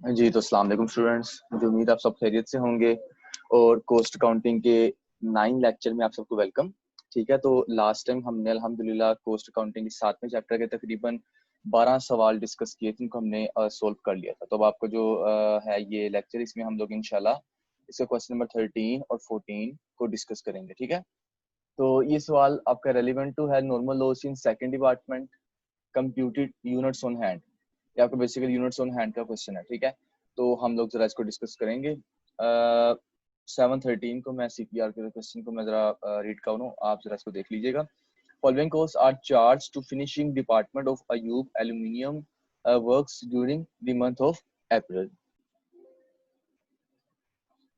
जी तो अस्सलाम वालेकुम स्टूडेंट्स, मुझे उम्मीद आप सब खैरियत से होंगे। और कोस्ट अकाउंटिंग के 9 लेक्चर में आप सबको वेलकम। ठीक है, तो लास्ट टाइम हमने अल्हम्दुलिल्लाह कोस्ट अकाउंटिंग के 7वें चैप्टर के तकरीबन 12 सवाल डिस्कस किए थे, जिनको हमने सोल्व कर लिया था। तो अब आपको जो है ये लेक्चर, इसमें हम लोग इंशाल्लाह इसका क्वेश्चन नंबर 13 और 14 को डिस्कस करेंगे। ठीक है, तो ये सवाल आपका रेलिवेंट टू है normal loss in second department, computed units on hand. ये आपका बेसिकली यूनिट्स ऑन हैंड का क्वेश्चन है। ठीक है, तो हम लोग जरा इसको डिस्कस करेंगे। 713 को मैं सीपीआर के क्वेश्चन को मैं जरा रीड करूँ, आप जरा इसको देख लीजिएगा। Following costs are charged to finishing department of Ayub Aluminium works during the month of April.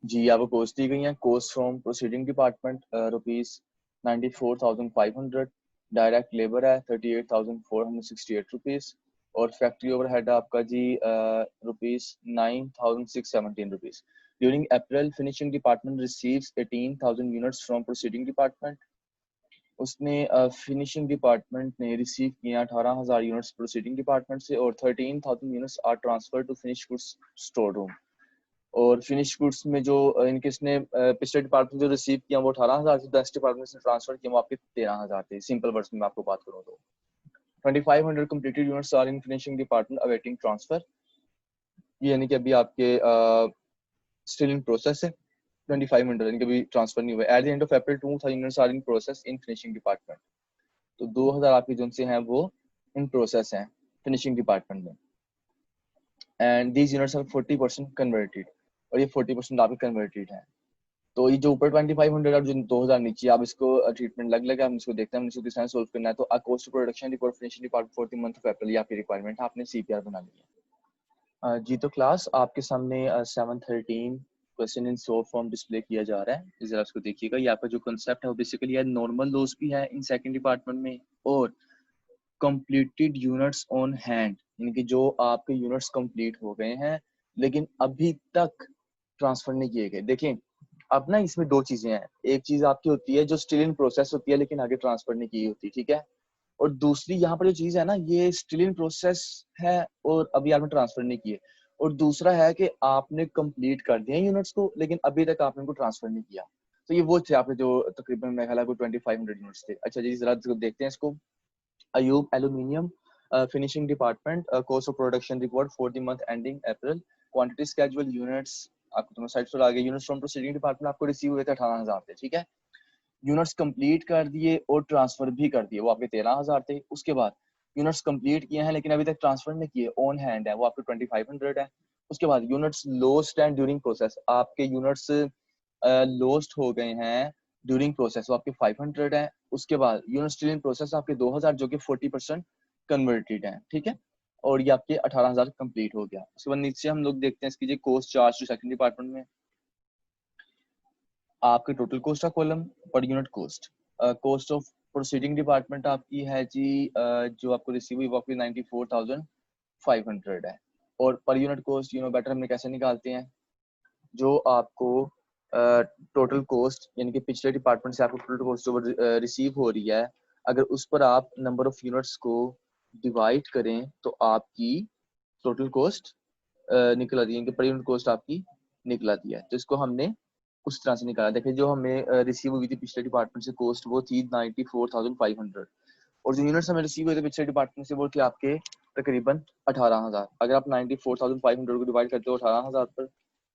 जी आपको कोस्ट दी गई है। Cost from proceeding department ₹94,500, direct labour है ₹38,468 और फैक्ट्री ओवरहेड आपका जी ₹9,617। During April finishing department receives 18,000 units from proceeding department. उसने finishing department ने रिसीव किया 18,000 यूनिट्स प्रोसीडिंग डिपार्टमेंट से और 13,000 units are transfer to finish goods store room. और फिनिश गुड्स में जो इनके इसने पिछले डिपार्टमेंट जो रिसीव किया वो 18,000 से, 10 डिपार्टमेंट से ट्रांसफर किया वो आपके 13,000 थे। सिंपल वर्ड्स में आपको बात करूँ तो 2500 completed units are in finishing department awaiting transfer, यानी कि अभी आपके स्टिल इन प्रोसेस है। 2500 इनके भी ट्रांसफर नहीं हुए। At the end of April 2000 units are in process in finishing department. तो 2000 आपके जो से हैं वो इन प्रोसेस हैं फिनिशिंग डिपार्टमेंट में। And these units are 40% converted, और ये 40% आपके कन्वर्टेड हैं। तो ये जो ऊपर 2500 और जो 2000 नीचे, आप इसको ट्रीटमेंट लग लगा, हम इसको देखते हैं, हम इसको किस तरह सोल्व करना है। तो cost production report finishing department for the month of April, ये आपकी रिक्वायरमेंट है, आपने सीपीआर बना लिया। जी तो क्लास आपके सामने 713 question in short form display किया जा रहा है, जरा इसको देखिएगा। ये आपका जो कंसेप्ट है वो बेसिकली है नॉर्मल लॉस भी है इन सेकंड डिपार्टमेंट में, और कंप्लीटेड यूनिट्स ऑन हैंड, यानी कि जो आपके यूनिट्स कंप्लीट हो गए हैं लेकिन अभी तक ट्रांसफर नहीं किए गए। देखें, अब ना इसमें दो चीजें हैं। एक चीज आपकी होती है जो स्टिल इन प्रोसेस होती है लेकिन आगे ट्रांसफर नहीं की होती, ठीक है। और दूसरी यहाँ पर जो चीज है ना, ये स्टिल इन प्रोसेस है और अभी आपने ट्रांसफर नहीं किए। और दूसरा है कि आपने कंप्लीट कर दिया यूनिट्स को लेकिन अभी तक आपने उनको ट्रांसफर नहीं किया। तो ये वो थे आपके जो तकरीबन मेरे ख्याल है 2500 यूनिट्स थे। अच्छा जी, जरा देखते हैं इसको। Ayub aluminium finishing department course of production report for the month ending April, quantity schedule units आपको दोनों साइड पर आ गए। यूनिट्स फ्रॉम प्रोसीडिंग डिपार्टमेंट आपको रिसीव हुए थे 18,000 थे, ठीक है। यूनिट्स कंप्लीट कर दिए और ट्रांसफर भी कर दिए, वो आपके 13,000 थे। उसके बाद यूनिट्स कंप्लीट किए हैं लेकिन अभी तक ट्रांसफर नहीं किए, ऑन हैंड है, वो आपके 2500 है। उसके बाद units lost and during process, आपके यूनिट्स लोस्ट हो गए हैं ड्यूरिंग प्रोसेस, वो आपके 500 है। उसके बाद यूनिट स्टिल इन प्रोसेस आपके 2000 जो कि 40% कन्वर्टेड है, ठीक है। और ये आपके 18,000 कंप्लीट हो गया। उसके बाद नीचे हम लोग देखते हैं इसकी जो cost charge to second department में आपके टोटल कोस्ट का column, per unit cost. Cost of proceeding department आपकी है जी जो आपको रिसीव हुई वो आपकी 94,500 है। और per unit cost you know better हमने कैसे निकालते हैं, जो आपको टोटल कोस्ट यानी कि पिछले डिपार्टमेंट से आपको टोटल कोस्ट जो रिसीव हो रही है, अगर उस पर आप नंबर ऑफ यूनिट्स को डिवाइड करें तो आपकी टोटल कोस्ट निकल आती है, पर यूनिट कोस्ट आपकी निकल आती है। तो इसको हमने उस तरह से निकाला। देखिए, जो हमें रिसीव हुई थी पिछले डिपार्टमेंट से कोस्ट वो थी 94,500, और जो यूनिट्स हमें रिसीव हुए थे पिछले डिपार्टमेंट से वो थे आपके तकरीबन 18,000। अगर आप 94,500 को डिवाइड करते हो 18,000 पर तो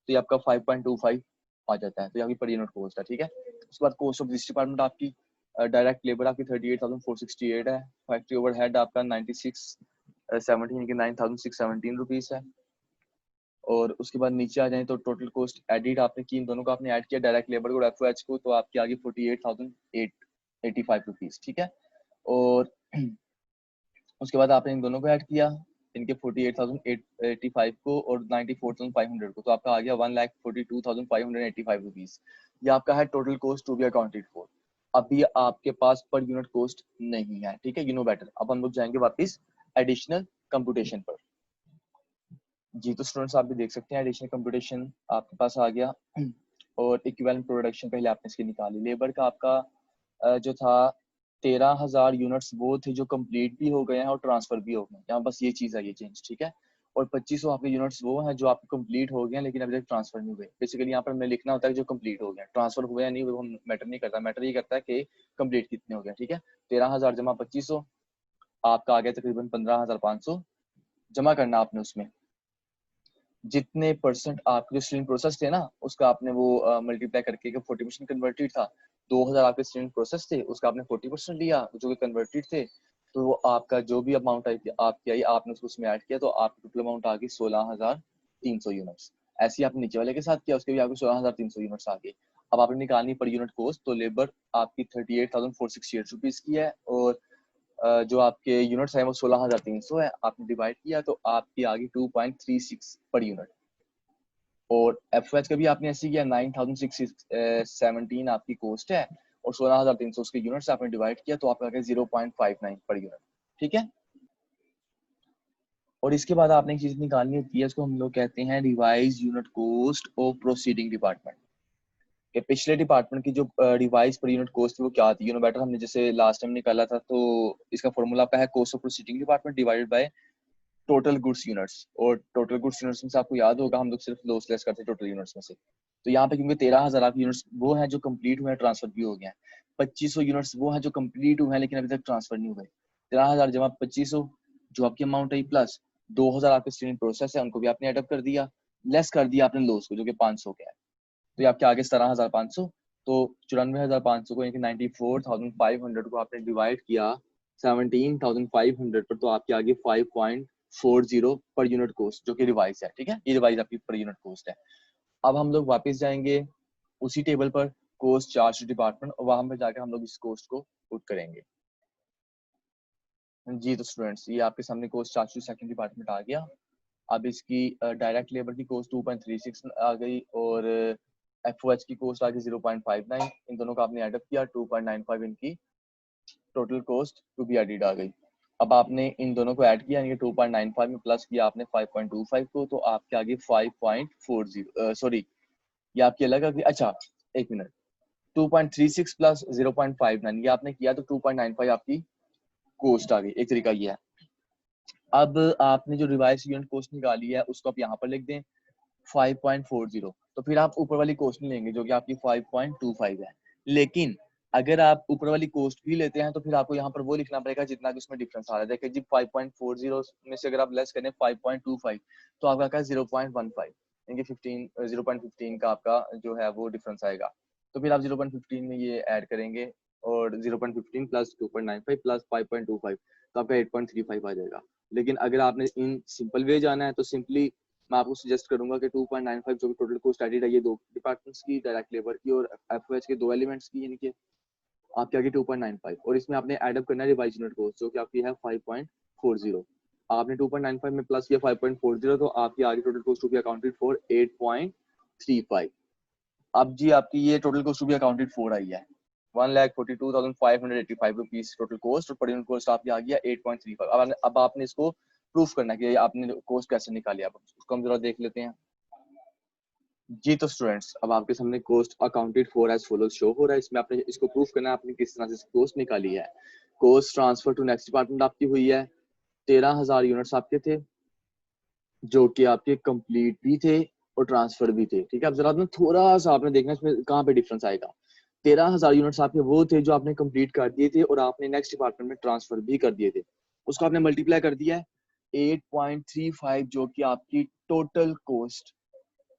ये आपका 5.25 आ जाता है। तो ये आपकी पर यूनिट कोस्ट है, ठीक है। उसके बाद कोस्ट ऑफ दिस डिपार्टमेंट आपकी डायरेक्ट लेबर आपकी 38,468 है। फैक्ट्री ओवरहेड आपका 9617 यानी कि 9,617 रुपीज है। और उसके बाद नीचे आ जाए तो टोटल कोस्ट एडिट आपने की, इन दोनों को आपने ऐड किया, डायरेक्ट लेबर को एफओएच को, तो आपकी आ गई 48,885 रुपीज, ठीक है। और उसके बाद आपने इन दोनों को ऐड किया, इनके 48,885 को और 94,500 को, तो आपका आ गया 1,42,585 रुपीज। ये आपका है total cost to be accounted for. अभी आपके पास पर यूनिट कोस्ट नहीं है, ठीक है, यू नो बेटर। अब हम लोग जाएंगे वापस एडिशनल कंप्यूटेशन पर। जी तो स्टूडेंट्स आप भी देख सकते हैं एडिशनल कंप्यूटेशन आपके पास आ गया। और इक्विवेलेंट प्रोडक्शन पहले आपने इसकी निकाली। लेबर का आपका जो था 13,000 यूनिट्स वो थे जो कंप्लीट भी हो गए हैं और ट्रांसफर भी हो गए हैं, यहाँ बस ये चीज़ है, ये चेंज, ठीक है। और 2500 आपके यूनिट्स वो हैं जो आपके कंप्लीट हो गए हैं लेकिन अभी तक ट्रांसफर नहीं हुए। बेसिकली यहाँ पर हमें लिखना होता है जो कंप्लीट हो गया, ट्रांसफर हुए या नहीं हुए वो मैटर नहीं करता, मैटर ये करता है कि कंप्लीट कितने हो गए। ठीक है, 13,000 जमा 2500 आपका आ गया तकरीबन 15,500 जमा करना आपने। उसमें जितने परसेंट आपके जो स्ट्रीम प्रोसेस थे ना उसका आपने वो मल्टीप्लाई करके 40% कन्वर्टेड था, 2,000 आपके स्ट्रीम प्रोसेस थे उसका आपने 40% लिया जो कि कन्वर्टेड थे, तो वो आपका जो भी अमाउंट आई आपकी आई आपने उसको उसमें ऐड किया तो आपकी टोटल अमाउंट आ गई 16,300 यूनिट्स। ऐसे ही आपने नीचे वाले के साथ किया, उसके भी आपको 16,300 यूनिट्स आ गए। अब आपने निकालनी पर यूनिट कॉस्ट, तो लेबर आपकी 38,468 रुपीज की है और जो आपके यूनिट्स हैं वो 16,300 है, आपने डिवाइड किया तो आपकी आ गई 2.36 पर यूनिट। और एफ का भी आपने ऐसे किया, 9,617 आपकी कॉस्ट है और 16,300 उसके यूनिट्स आपने डिवाइड किया तो आपका आ गया 0.59 पर यूनिट। ठीक है, और इसके बाद आपने एक चीज निकालनी होती है, इसको हम लोग कहते हैं revise unit cost of proceeding department. कि पिछले डिपार्टमेंट की जो रिवाइज पर यूनिट कॉस्ट थी वो क्या थी, बेटर हमने जैसे लास्ट टाइम निकाला था, तो इसका फॉर्मूला आपका है cost of proceeding department divided by total goods units. और टोटल गुड्स यूनिट्स में से आपको याद होगा हम लोग सिर्फ लॉस लेस करते हैं टोटल यूनिट्स में से। तो यहाँ पे क्योंकि 13,000 आपकी यूनिट्स वो हैं जो कंप्लीट हुए हैं, ट्रांसफर भी हो गए हैं, 2500 यूनिट्स वो हैं जो कंप्लीट हुए हैं लेकिन अभी तक ट्रांसफर नहीं हुए। 13,000 जमा 2500 जो आपकी अमाउंट आई प्लस 2,000 आपके स्टीलिंग प्रोसेस है उनको भी आपने एडअप कर दिया, लेस कर दिया आपने लॉस को जो कि 500 के है, तो ये आपके आगे 17,500। तो 94,500 को यानी कि 94,500 को आपने डिवाइड किया 17,500 पर, तो आपके आगे 5.40 पर यूनिट कॉस्ट जो कि रिवाइज है। ठीक है, ये रिवाइज आपकी पर यूनिट कॉस्ट है। अब हम लोग वापस जाएंगे उसी टेबल पर कॉस्ट चार्ज डिपार्टमेंट और वहां पर जाकर हम लोग इस कॉस्ट को पुट करेंगे। जी तो स्टूडेंट्स ये आपके सामने cost charge to second department आ गया। अब इसकी डायरेक्ट लेबर की कॉस्ट 2.36 आ गई और एफओएच की कॉस्ट आ गई 0.59। इन दोनों का आपने एडअप किया 2.95 इनकी total cost to be added आ गई। अब आपने इन दोनों को ऐड किया यानी कि 2.95 में प्लस किया आपने 5.25 को, तो आपके आगे 5.40 सॉरी ये आपकी अलग आ गई। अच्छा एक मिनट, 2.36 प्लस 0.59 ये आपने किया तो 2.95 आपकी कॉस्ट आ गई। एक तरीका ये है। अब आपने जो रिवाइज यूनिट कॉस्ट निकाली है उसको आप यहाँ पर लिख दें 5.40, तो फिर आप ऊपर वाली कॉस्ट नहीं लेंगे जो कि आपकी 5.25 है। लेकिन अगर आप ऊपर वाली कॉस्ट भी लेते हैं तो फिर आपको यहाँ पर वो लिखना पड़ेगा जितना कि उसमें डिफरेंस आ रहा है। देखिए जी 5.40 में से अगर आप लेस करें 5.25 तो आपका क्या 0.15 यानी कि 0.15 का आपका जो है वो डिफरेंस आएगा। तो फिर आप 0.15 में ये ऐड करेंगे और 0.15 प्लस 2.95 प्लस 5.25 तो आपका 8.35 आ जाएगा। लेकिन अगर आपने इन सिंपल वे जाना है तो सिंपली मैं आपको सजेस्ट करूंगा कि 2.95 जो टोटल कॉस्ट एडेड है ये दो डिपार्टमेंट्स की, डायरेक्ट लेबर की और एफओएच के दो एलिमेंट्स की, यानी कि आपके आगे 2.95 और इसमें आपने एडअप करना है रिवाइज यूनिट कॉस्ट जो कि आपकी है 5.40। आपने 2.95 में प्लस किया 5.40 तो आपकी आगे total cost to be accounted for 8.35। अब जी आपकी ये total cost to be accounted for आई है 1,42,585 रुपीज टोटल कॉस्ट और पर यूनिट कॉस्ट आपकी आ गया 8.35। अब आपने इसको प्रूफ करना है कि आपने कॉस्ट कैसे निकाली, आप उसको हम जरा देख लेते हैं। जी तो स्टूडेंट्स अब आपके सामने cost accounted for as follows show हो रहा है। इसमें आपने इसको प्रूफ करना है आपने किस तरह से कॉस्ट निकाली है। Cost transfer to next department आपकी हुई है, 13,000 यूनिट्स आपके थे जो कि आपके कंप्लीट भी थे और ट्रांसफर भी थे। ठीक है, अब जरा ना थोड़ा सा आपने देखना इसमें कहाँ पे डिफरेंस आएगा। 13,000 यूनिट्स आपके वो थे जो आपने कंप्लीट कर दिए थे और आपने नेक्स्ट डिपार्टमेंट में ट्रांसफर भी कर दिए थे, उसको आपने मल्टीप्लाई कर दिया है 8.35 जो कि आपकी टोटल कॉस्ट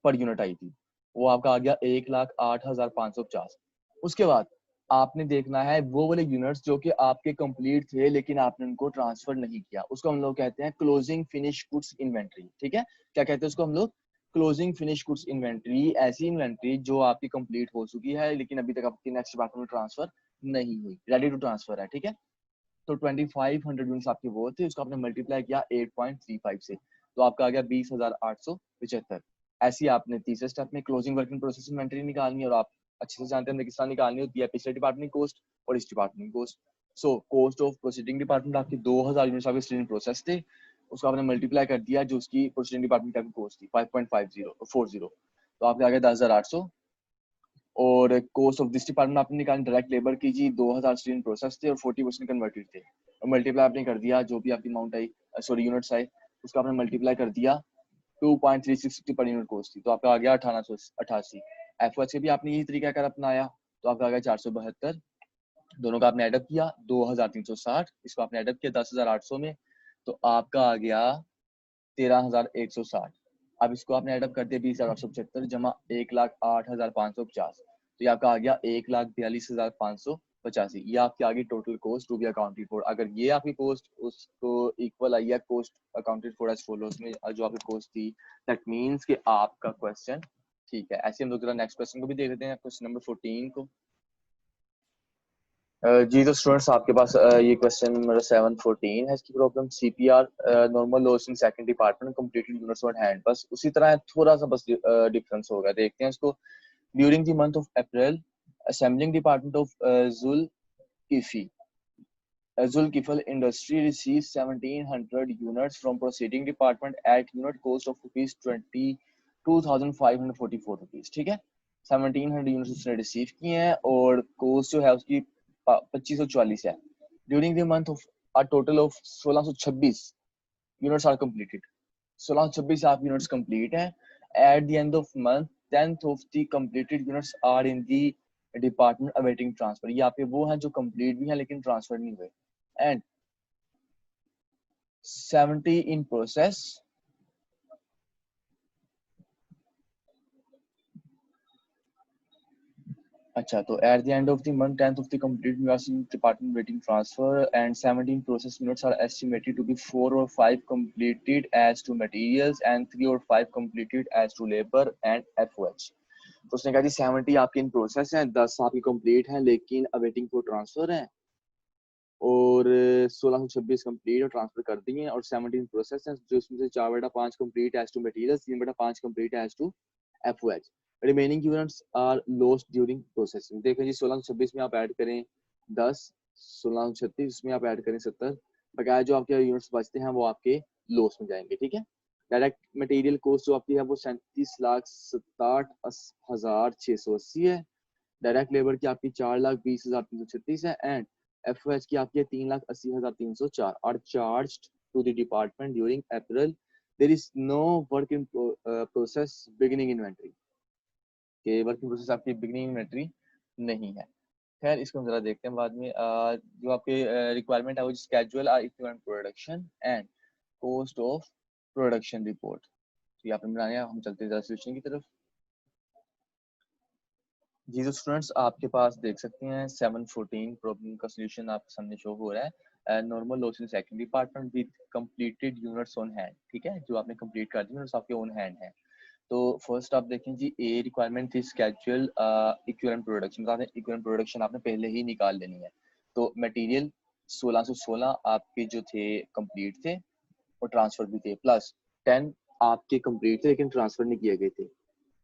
पर यूनिट आई थी, वो आपका आ गया 1,08,550। उसके बाद आपने देखना है वो वाले यूनिट्स जो कि आपके कंप्लीट थे लेकिन आपने उनको ट्रांसफर नहीं किया, उसको हम लोग कहते हैं क्लोजिंग फिनिश गुड्स इन्वेंट्री। ठीक है, क्या कहते हैं उसको हम लोग, क्लोजिंग फिनिश गुड्स इन्वेंट्री। ऐसी इन्वेंट्री जो आपकी कंप्लीट हो चुकी है लेकिन अभी तक आपकी नेक्स्ट डिपार्टमेंट में ट्रांसफर नहीं हुई, रेडी टू ट्रांसफर है। ठीक है, तो 2500 यूनिट्स आपके वो थे, उसको आपने मल्टीप्लाई किया 8.35 से, तो आपका आ गया 20,875। ऐसी आपने तीसरे स्टेप में क्लोजिंग वर्किंग प्रोसेस इन्वेंटरी निकालनी है और आप अच्छे से जानते हैं किस तरह निकालनी होती है, पिछले डिपार्टमेंट की कॉस्ट और इस डिपार्टमेंट की cost. So cost of proceeding department आपकी 2,000 यूनिट्स आपके स्टीलिंग प्रोसेस थे, उसको आपने मल्टीप्लाई कर दिया जो उसकी प्रोसीडिंग डिपार्टमेंट की कॉस्ट थी 5.40, तो आपके आ गया 10,800। और कॉस्ट ऑफ दिस डिपार्टमेंट आपने निकाली डायरेक्ट लेबर की जी 2,000 स्टूडेंट प्रोसेस थे और 40% कन्वर्टेड थे और मल्टीप्लाई आपने कर दिया जो भी आपकी अमाउंट आई सॉरी यूनिट्स आए उसका आपने मल्टीप्लाई कर दिया 2.3660 पर यूनिट कॉस्ट थी, तो आपका आ गया 1888। एफओएच भी आपने यही तरीका कर अपनाया, तो आपका आ गया 472। दोनों का आपने एडअप किया 2360, इसको आपने एडअप किया 10800 में, तो आपका आ गया 13160। अब इसको आपने एडअप कर दिया 20,875 जमा 1,08,550, तो ये आपका आ गया 1,42,585। ये आपकी आ गई total cost to be accounted for. अगर ये आपकी कॉस्ट उसको इक्वल आई है cost accounted for as follows में जो आपकी कॉस्ट थी, दैट मींस कि आपका क्वेश्चन ठीक है। ऐसे हम लोग जरा नेक्स्ट क्वेश्चन को भी देख लेते हैं, क्वेश्चन नंबर 14 को। जी तो स्टूडेंट्स आपके पास ये क्वेश्चन नंबर 714 है, इसकी problem CPR normal loss in second department completed units on hand. बस उसी तरह थोड़ा सा बस डिफरेंस होगा, देखते हैं इसको। During the month of April assembling department of Zulkifl Industry receives 1700 units from proceeding department at unit cost of rupees 22,544 rupees। ठीक है, 1700 यूनिट्स उसने रिसीव किए हैं और कोस्ट जो है उसकी 2544 है। During the month of a total of 1626 units are completed. 1626 आप यूनिट्स कंप्लीट हैं। At the end of month 10th of the completed units are in the department awaiting transfer. ये आपके वो हैं जो कंप्लीट भी हैं लेकिन ट्रांसफर नहीं हुए। एंड 70 in process, अच्छा तो at the end of the month 10th of the complete nursing department waiting transfer and 17 process units are estimated to be 4 or 5 completed as to materials and 3 or 5 completed as to labor and FOH। तो उसने कहा जी 70 आपके इन process हैं, 10 आपकी complete हैं लेकिन awaiting for transfer हैं, और 1626 कंप्लीट और ट्रांसफर कर दिए और 17 प्रोसेस हैं जो इसमें से 4/5 complete as to materials, 3/5 complete as to FOH. Remaining units are lost during processing. देखें जी 1626 में आप ऐड करें 10, 1636 में आप ऐड करें 70, बकाया जो आपके यूनिट्स बचते हैं वो आपके लॉस में जाएंगे। ठीक है, डायरेक्ट मटेरियल कॉस्ट जो आपकी है वो 37,67,680 है। डायरेक्ट लेबर की आपकी 4,20,336 है एंड एफओएच की आपकी 3,80,304 are charged to the department during April. There is no work in process beginning inventory, के वर्किंग प्रोसेस आपकी बिगिनिंग इन्वेंटरी नहीं है। खैर इसको हम जरा देखते हैं बाद में। जो आपके रिक्वायरमेंट है वो schedule or equipment production and cost of production report, तो ये आपने बनाया। हम चलते हैं जरा सोल्यूशन की तरफ। जी तो स्टूडेंट्स आपके पास देख सकते हैं 714 प्रॉब्लम का सॉल्यूशन आपके सामने शो हो रहा है। Normal loss in second department with completed units on hand. ठीक है, जो आपने कंप्लीट कर दी यूनिट्स आपके ऑन हैंड है। तो फर्स्ट आप देखें जी, ए रिक्वायरमेंट थी स्केड्यूल इक्विवेलेंट प्रोडक्शन। आपने इक्विवेलेंट प्रोडक्शन आपने पहले ही निकाल लेनी है। तो मटेरियल 1616 आपके जो थे कंप्लीट थे और ट्रांसफर भी थे, प्लस 10 आपके कंप्लीट थे लेकिन ट्रांसफर नहीं किए गए थे,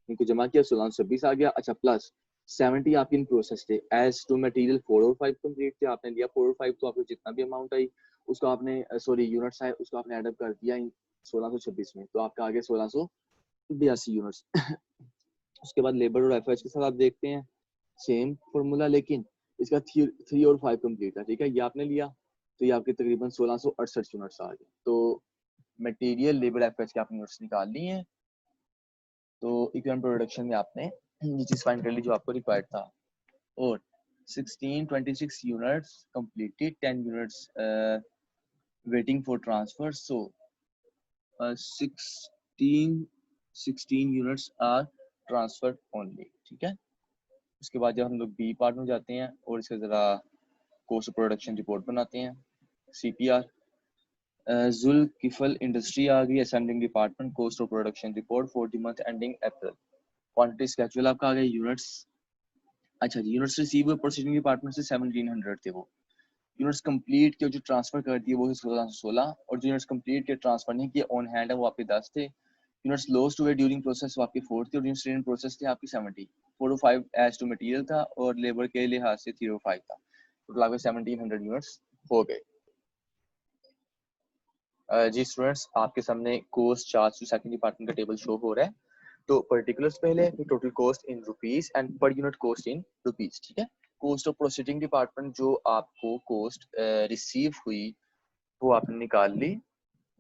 इनको जमा किया 1626 आ गया। अच्छा, प्लस 70 आपके इन प्रोसेस थे एज टू मटेरियल 4 और 5 कंप्लीट थे, आपने लिया 4 और 5, तो आपको जितना भी अमाउंट आई उसको आपने सॉरी यूनिट्स आए उसको आपने एडअप कर दिया इन 1626 में, तो आपका आ गया 1682 यूनिट्स। उसके बाद लेबर और एफएच के साथ आप देखते हैं सेम फॉर्मूला, लेकिन इसका 3 और 5 कंप्लीट है। ठीक है, ये आपने लिया तो ये आपके तकरीबन 1668 यूनिट्स आ गए। तो मटेरियल लेबर एफएच के आपने यूनिट्स निकाल ली हैं, तो इक्विवेलेंट प्रोडक्शन में आपने ये चीज फाइंड कर ली जो आपको रिक्वायर्ड था। और 1626 units completed, 10 units waiting for transfer, so 16 units are transferred only. ठीक है, उसके बाद जब हम लोग बी पार्ट में जाते हैं और इसका जरा कॉस्ट ऑफ प्रोडक्शन रिपोर्ट बनाते हैं। सीपीआर जुल्किफल इंडस्ट्री आ गई, assembling department, cost of production report for the month ending April. Quantity schedule आपका आ गया, यूनिट्स। अच्छा जी, यूनिट्स रिसीव हुए प्रोसीडिंग डिपार्टमेंट से 1700 थे, वो यूनिट्स कंप्लीट के जो ट्रांसफर कर दिए वो 1616, और जो यूनिट्स कंप्लीट के ट्रांसफर नहीं किए ऑन हैंड है वो आपके 10 थे। यूनिट्स लॉस्ट हुए ड्यूरिंग प्रोसेस वो आपके 4 थे, और यूनिट्स इन प्रोसेस थे आपकी 70। 4 और 5 एज टू मटेरियल था और लेबर के लिहाज से 3 और 5 था, टोटल आपके 1700 यूनिट्स हो गए। जी स्टूडेंट्स आपके सामने cost charge to second department का टेबल शो हो रहा है। तो पर्टिकुलर्स पहले, फिर total cost in rupees and per unit cost in rupees. ठीक है, कॉस्ट ऑफ प्रोसीडिंग डिपार्टमेंट जो आपको कॉस्ट रिसीव हुई वो आपने निकाल ली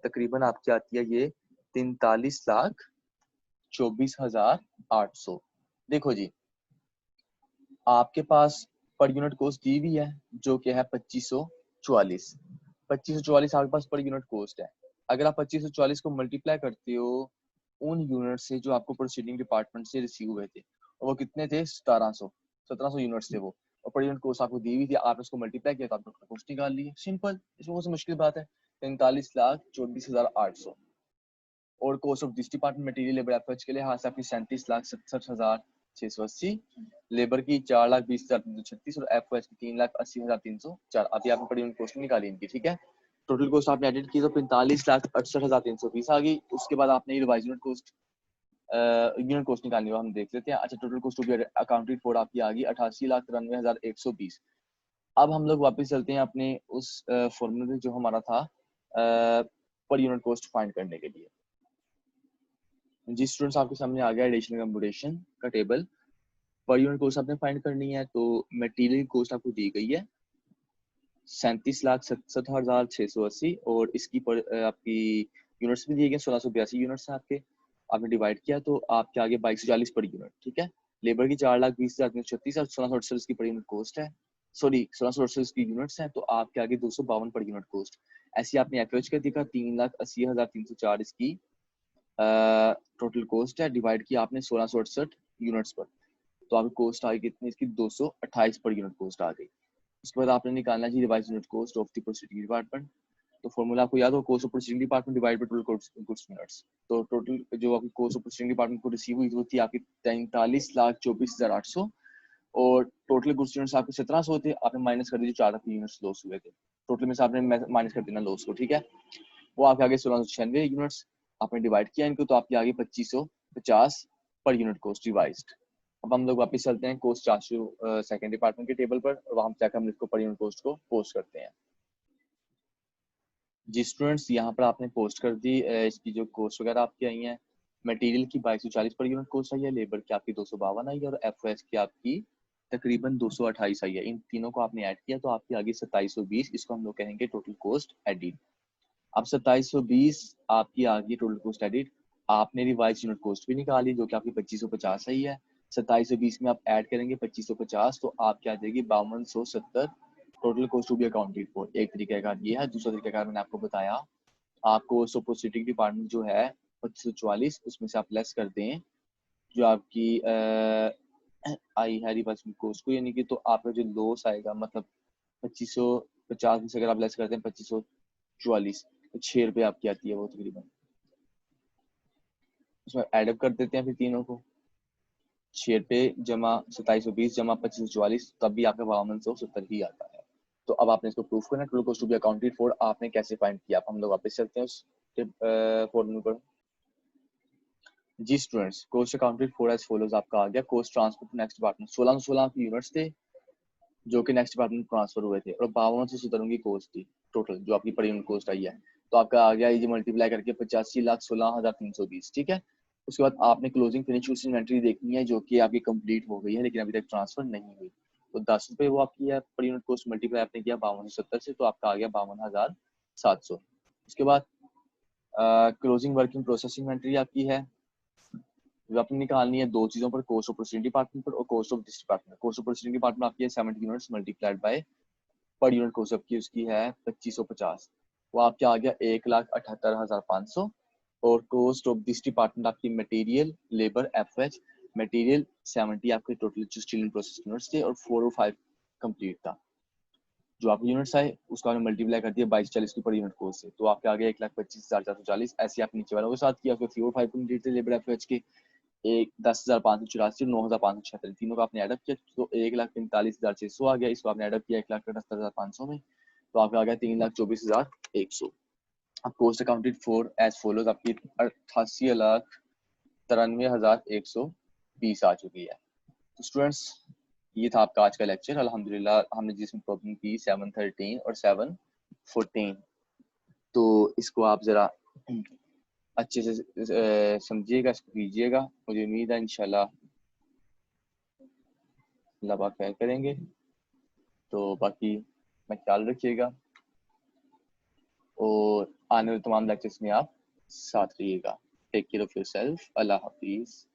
तकरीबन आपकी आती है ये 43,24,800। देखो जी, आपके पास पर यूनिट कॉस्ट दी हुई है जो कि है 2544। 2544 आपके पास पर यूनिट कॉस्ट है। अगर आप 2544 को मल्टीप्लाई करते हो उन यूनिट से जो आपको प्रोसीडिंग डिपार्टमेंट से रिसीव हुए थे, और वो कितने थे? 1700 यूनिट्स थे वो, और पर यूनिट कॉस्ट आपको दी हुई थी, आपने उसको मल्टीप्लाई किया तो आपने कॉस्ट निकाल ली है। सिंपल, इसमें कौन सी मुश्किल बात है? 43,24,800। और cost of this department material labour efforts के लिहाज से आपकी 37,67,680, लेबर की 4,20,336 और एफओएच की 3,80,304। अभी आपने पड़ी कॉस्ट निकाली इनकी, ठीक है। टोटल कॉस्ट आपने एडिट की तो 45,68,320 आ गई। उसके बाद आपने रिवाइज यूनिट कॉस्ट निकालनी हो, हम देख लेते हैं। अच्छा, total cost to be accounted for आपकी आ गई 88,93,120। अब हम लोग वापस चलते हैं अपने उस फॉर्मूले जो हमारा था पर यूनिट कॉस्ट फाइंड करने के लिए। जी स्टूडेंट्स, आपके सामने आ गया एडिशनल कंप्यूटेशन का टेबल। पर यूनिट कॉस्ट आपने फाइंड करनी है, तो मटेरियल कॉस्ट आपको दी गई है 37,67,680 और इसकी आपकी यूनिट्स भी दिए गए 1682 यूनिट्स हैं आपके। आपने डिवाइड किया तो आपके आगे 2240 पर यूनिट, ठीक है। लेबर की 4,20,336 और 1668 की पर यूनिट कॉस्ट है, सॉरी 1668 की यूनिट्स हैं, तो आपके आगे 252 पर यूनिट कॉस्ट। ऐसी आपने एफएच का देखा 3,80,304 इसकी टोटल कॉस्ट है, डिवाइड किया आपने 1668 यूनिट्स पर, तो आपकी कॉस्ट आ गई कितनी इसकी? 228 पर यूनिट कॉस्ट आ गई। उसके बाद आपने निकालना चाहिए revise unit cost of the proceeding department. तो फॉर्मूला आपको याद हो, cost of proceeding department divide by total goods units. तो टोटल जो आपकी कॉस्ट ऑफ प्रोसीडिंग डिपार्टमेंट को रिसीव हुई वो थी आपकी 43,24,800, और टोटल गुड्स यूनिट्स आपके 1700 थे। आपने माइनस कर दीजिए 4 यूनिट्स लॉस हुए थे, टोटल में से आपने माइनस कर देना लॉस को, ठीक है। वो आपके आगे 1696 यूनिट्स, आपने डिवाइड किया इनको तो आपके आगे 2550 पर यूनिट कॉस्ट रिवाइज्ड। अब हम लोग वापस चलते हैं कॉस्ट चार्ट सेकंड डिपार्टमेंट के टेबल पर, और वहां जाकर हम इसको पर यूनिट कॉस्ट को पोस्ट करते हैं। जी स्टूडेंट्स, यहाँ पर आपने पोस्ट कर दी इसकी जो कॉस्ट वगैरह आपकी आई हैं। मटेरियल की 2240 पर यूनिट कॉस्ट आई है, लेबर की आपकी 252 आई है, और एफओएस की आपकी तकरीबन 228 आई है। इन तीनों को आपने ऐड किया तो आपकी आगे 2720, इसको हम लोग कहेंगे टोटल कॉस्ट एडिड। अब 2720 आपकी आ गई टोटल कॉस्ट एडिट। आपने रिवाइज यूनिट कॉस्ट भी निकाली जो कि आपकी 2550 आई है। 2720 में आप ऐड करेंगे 2550 तो आपकी आ जाएगी 5270 total cost to be accounted for. एक तरीका कार ये है। दूसरा तरीका कार मैंने आपको बताया, आपको प्रोसीडिंग डिपार्टमेंट जो है 2544 उसमें से आप लेस कर दें जो आपकी आई है रिवाइज यूनिट कॉस्ट को, यानी कि तो आपका जो लॉस आएगा, मतलब 2550 में से अगर आप लेस करते हैं 2544 तो 6 रुपये आपकी आती है वो तकरीबन। उसमें एडअप कर देते हैं फिर तीनों को, 6 रुपये जमा 2720 जमा 2544, तब भी आपका 5270 ही आता है। तो अब आपने इसको प्रूफ करना, total cost to be accounted for आपने कैसे फाइंड किया। हम लोग वापस चलते हैं उस फॉर्मूले पर। जी students, cost accounted for as follows आपका आ गया। Cost transfer to next department 1616 की यूनिट्स थे जो कि नेक्स्ट डिपार्टमेंट ट्रांसफर हुए थे, और 5270 की कॉस्ट थी टोटल जो आपकी पर यूनिट कॉस्ट आई है। तो आपका आ गया ये मल्टीप्लाई करके 85,16,320, ठीक है। उसके बाद आपने क्लोजिंग फिनिश इन्वेंट्री देखनी है जो कि आपकी कंप्लीट हो गई है लेकिन अभी तक ट्रांसफर नहीं हुई। तो 10 रुपये वो आपकी है पर यूनिट कॉस्ट, मल्टीप्लाई आपने किया 5270 से तो आपका आ गया 52,700। उसके बाद क्लोजिंग वर्किंग प्रोसेसिंग इन्वेंट्री आपकी है जो आपने निकालनी है दो चीजों पर, कॉस्ट ऑफ प्रोसीडिंग डिपार्टमेंट पर और cost of this department. Cost of proceeding department आपकी है 70 यूनिट्स मल्टीप्लाइड बाय पर यूनिट कॉस्ट आपकी उसकी है 2550, वो आपके आ गया 1,78,500। और कॉस्ट ऑफ दिस डिपार्टमेंट आपकी मटेरियल लेबर एफएच, मटेरियल 70 आपके टोटल जो स्टील प्रोसेस यूनिट्स थे और 405 कंप्लीट था। जो आपके यूनिट्स आए उसका आपने मल्टीप्लाई कर दिया 2240 की पर यूनिट कॉस्ट से, तो आपके आ गया 1,25,440। ऐसे आप नीचे वालों के साथ किया, फिर 405 कंप्लीट थे लेबर एफएच के, एक 10,584 9,576, तीनों का आपने एडअप किया तो 1,45,600 आ गया। इसको आपने एडअप किया 1,78,500 में, तो आपका आ गया 3,24,100। अब cost accounted for as follows आपकी 88,93,120 आ चुकी है। तो स्टूडेंट्स, ये था आपका आज का लेक्चर। अल्हम्दुलिल्लाह हमने जिसमें प्रॉब्लम की 713 और 714, तो इसको आप जरा अच्छे से समझिएगा, इसको कीजिएगा। मुझे उम्मीद है इंशाल्लाह अल्लाह पाक खैर करेंगे। तो बाकी मैं ख्याल रखिएगा और आने वाले तमाम लेक्चर्स में आप साथ रहिएगा। Take care of yourself. अल्लाह हाफिज।